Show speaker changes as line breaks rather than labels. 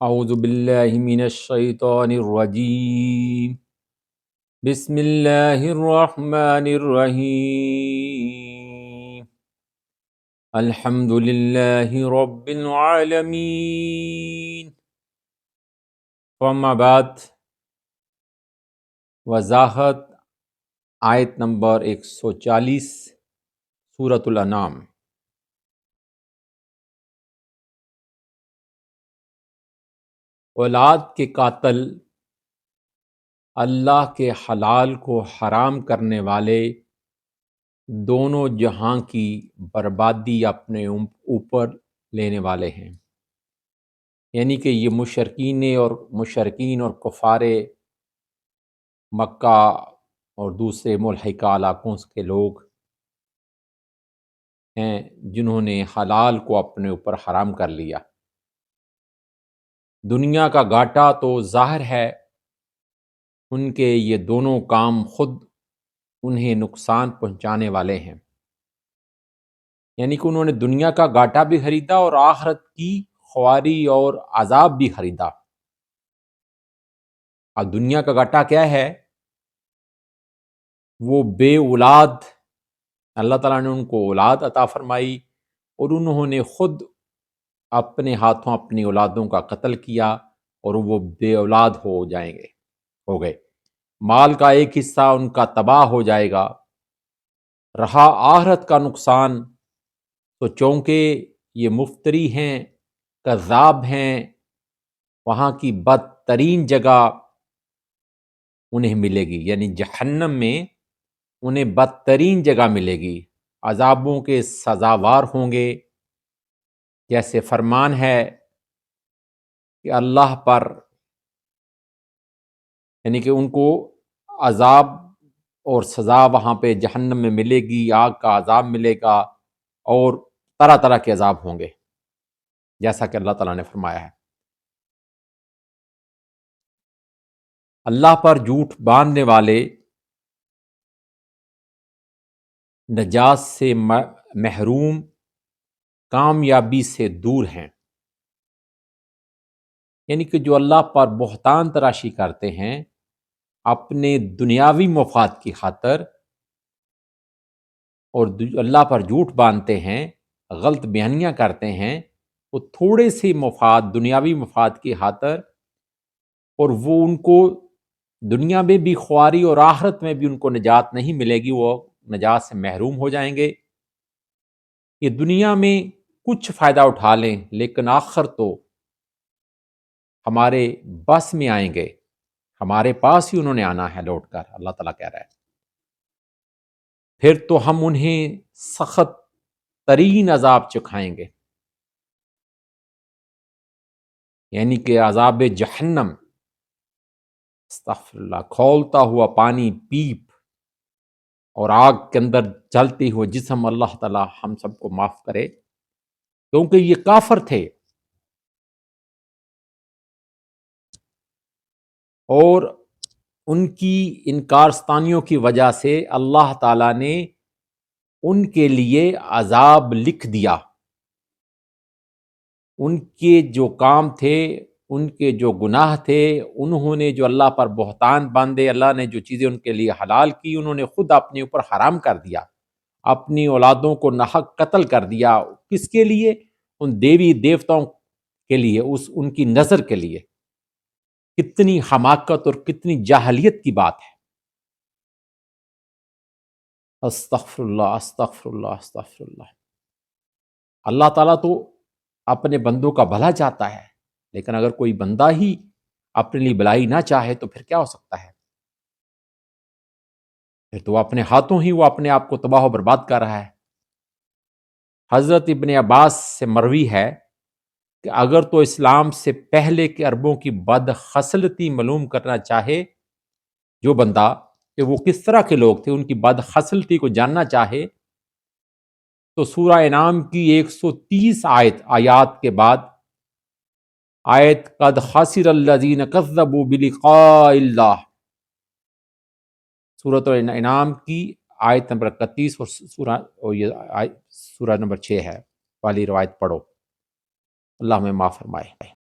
اعوذ باللہ من الشیطان الرجیم بسم اللہ الرحمن الرحیم الحمد للہ رب العالمین. وما بعد. وضاحت آیت نمبر 140 سورۃ الانعام. اولاد کے قاتل اللہ کے حلال کو حرام کرنے والے دونوں جہاں کی بربادی اپنے اوپر لینے والے ہیں. یعنی کہ یہ مشرکین اور کفار مکہ اور دوسرے ملحقہ علاقوں کے لوگ ہیں جنہوں نے حلال کو اپنے اوپر حرام کر لیا. دنیا کا گھاٹا تو ظاہر ہے، ان کے یہ دونوں کام خود انہیں نقصان پہنچانے والے ہیں. یعنی کہ انہوں نے دنیا کا گھاٹا بھی خریدا اور آخرت کی خواری اور عذاب بھی خریدا. اب دنیا کا گھاٹا کیا ہے؟ وہ بے اولاد، اللہ تعالیٰ نے ان کو اولاد عطا فرمائی اور انہوں نے خود اپنے ہاتھوں اپنی اولادوں کا قتل کیا اور وہ بے اولاد ہو گئے. مال کا ایک حصہ ان کا تباہ ہو جائے گا. رہا آخرت کا نقصان تو چونکہ یہ مفتری ہیں، کذاب ہیں، وہاں کی بدترین جگہ انہیں ملے گی. یعنی جہنم میں انہیں بدترین جگہ ملے گی، عذابوں کے سزاوار ہوں گے. جیسے فرمان ہے کہ اللہ پر، یعنی کہ ان کو عذاب اور سزا وہاں پہ جہنم میں ملے گی، آگ کا عذاب ملے گا اور طرح طرح کے عذاب ہوں گے، جیسا کہ اللہ تعالیٰ نے فرمایا ہے. اللہ پر جھوٹ باندھنے والے نجات سے محروم، کامیابی سے دور ہیں. یعنی کہ جو اللہ پر بہتان تراشی کرتے ہیں اپنے دنیاوی مفاد کی خاطر اور اللہ پر جھوٹ باندھتے ہیں، غلط بیانیاں کرتے ہیں، وہ تھوڑے سے مفاد، دنیاوی مفاد کی خاطر، اور وہ ان کو دنیا میں بھی خواری اور آخرت میں بھی ان کو نجات نہیں ملے گی، وہ نجات سے محروم ہو جائیں گے. یہ دنیا میں کچھ فائدہ اٹھا لیں لیکن آخر تو ہمارے بس میں آئیں گے، ہمارے پاس ہی انہوں نے آنا ہے لوٹ کر. اللہ تعالیٰ کہہ رہا ہے پھر تو ہم انہیں سخت ترین عذاب چکھائیں گے. یعنی کہ عذاب جہنم، استغفر اللہ، کھولتا ہوا پانی پیپ اور آگ کے اندر جلتے ہوئے جسم. اللہ تعالیٰ ہم سب کو معاف کرے، کیونکہ یہ کافر تھے اور ان کی انکارستانیوں کی وجہ سے اللہ تعالیٰ نے ان کے لیے عذاب لکھ دیا. ان کے جو کام تھے، ان کے جو گناہ تھے، انہوں نے جو اللہ پر بہتان باندھے، اللہ نے جو چیزیں ان کے لیے حلال کی انہوں نے خود اپنے اوپر حرام کر دیا. اپنی اولادوں کو ناحق قتل کر دیا. کس کے لیے؟ ان دیوی دیوتاؤں کے لیے، ان کی نظر کے لیے. کتنی حماقت اور کتنی جاہلیت کی بات ہے. استغفر اللہ، استغفر اللہ، استغفر اللہ. اللہ تعالیٰ تو اپنے بندوں کا بھلا چاہتا ہے، لیکن اگر کوئی بندہ ہی اپنے لیے بھلائی نہ چاہے تو پھر کیا ہو سکتا ہے؟ پھر تو اپنے ہاتھوں ہی وہ اپنے آپ کو تباہ و برباد کر رہا ہے. حضرت ابن عباس سے مروی ہے کہ اگر تو اسلام سے پہلے کے عربوں کی بدخصلتی معلوم کرنا چاہے، جو بندہ کہ وہ کس طرح کے لوگ تھے، ان کی بدخصلتی کو جاننا چاہے، تو سورہ انعام کی 130 آیات کے بعد آیت قد خسر الذین کذبوا بلقاء اللہ، سورۃ الانعام کی آیت نمبر 31 اور سورہ نمبر 6 ہے والی روایت پڑھو. اللہ ہمیں معاف فرمائے.